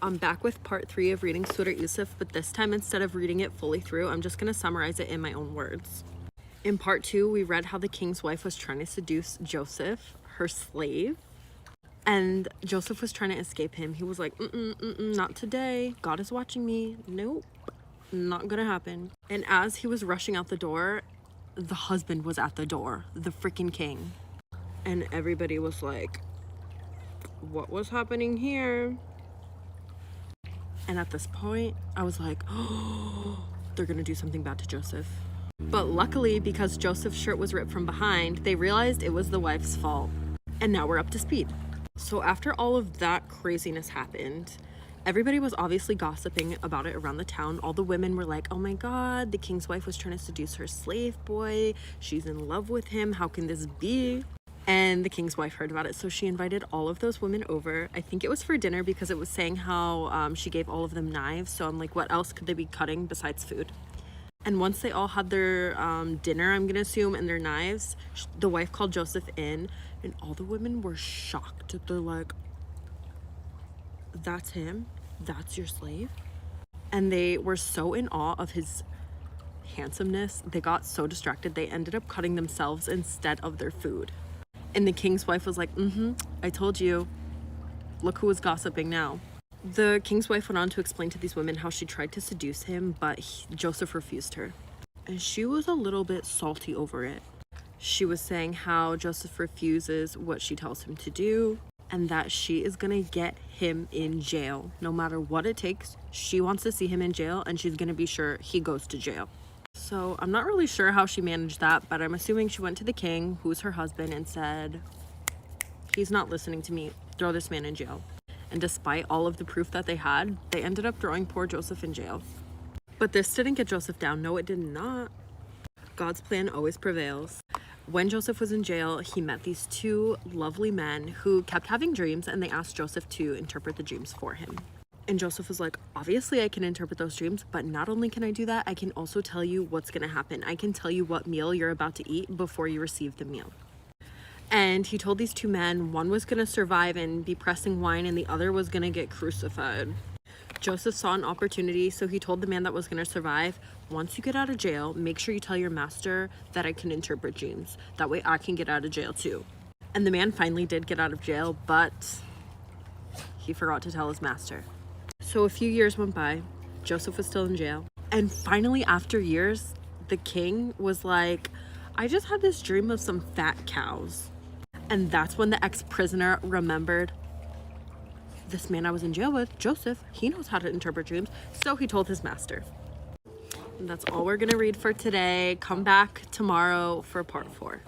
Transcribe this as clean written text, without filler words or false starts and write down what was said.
I'm back with part 3 of reading Surah Yusuf, but this time instead of reading it fully through, I'm just going to summarize it in my own words. In part 2, we read how the king's wife was trying to seduce Joseph, her slave, and Joseph was trying to escape him. He was like, not today. God is watching me. Nope, not gonna happen. And as he was rushing out the door, the husband was at the door, the freaking king. And everybody was like, what was happening here? And at this point, I was like, oh, they're gonna do something bad to Joseph. But luckily, because Joseph's shirt was ripped from behind, they realized it was the wife's fault. And now we're up to speed. So after all of that craziness happened, everybody was obviously gossiping about it around the town. All the women were like, oh my God, the king's wife was trying to seduce her slave boy. She's in love with him. How can this be? And the king's wife heard about it, so she invited all of those women over. I think it was for dinner because it was saying how she gave all of them knives. So I'm like, what else could they be cutting besides food? And once they all had their dinner, I'm gonna assume, and their knives, the wife called Joseph in, and all the women were shocked. They're like, that's him? That's your slave? And they were so in awe of his handsomeness, they got so distracted, they ended up cutting themselves instead of their food. And the king's wife was like, I told you. Look who is gossiping now. The king's wife went on to explain to these women how she tried to seduce him, but Joseph refused her. And she was a little bit salty over it. She was saying how Joseph refuses what she tells him to do, and that she is gonna get him in jail. No matter what it takes, she wants to see him in jail, and she's gonna be sure he goes to jail. So I'm not really sure how she managed that, but I'm assuming she went to the king, who's her husband, and said, he's not listening to me, throw this man in jail. And despite all of the proof that they had, they ended up throwing poor Joseph in jail. But this didn't get Joseph down. No, it did not. God's plan always prevails. When Joseph was in jail, he met these two lovely men who kept having dreams, and they asked Joseph to interpret the dreams for him. And Joseph was like, obviously I can interpret those dreams, but not only can I do that, I can also tell you what's gonna happen. I can tell you what meal you're about to eat before you receive the meal. And he told these two men, one was gonna survive and be pressing wine, and the other was gonna get crucified. Joseph saw an opportunity, so he told the man that was gonna survive, once you get out of jail, make sure you tell your master that I can interpret dreams. That way I can get out of jail too. And the man finally did get out of jail, but he forgot to tell his master. So a few years went by, Joseph was still in jail. And finally, after years, the king was like, I just had this dream of some fat cows. And that's when the ex-prisoner remembered, this man I was in jail with, Joseph, he knows how to interpret dreams. So he told his master. And that's all we're gonna read for today. Come back tomorrow for part 4.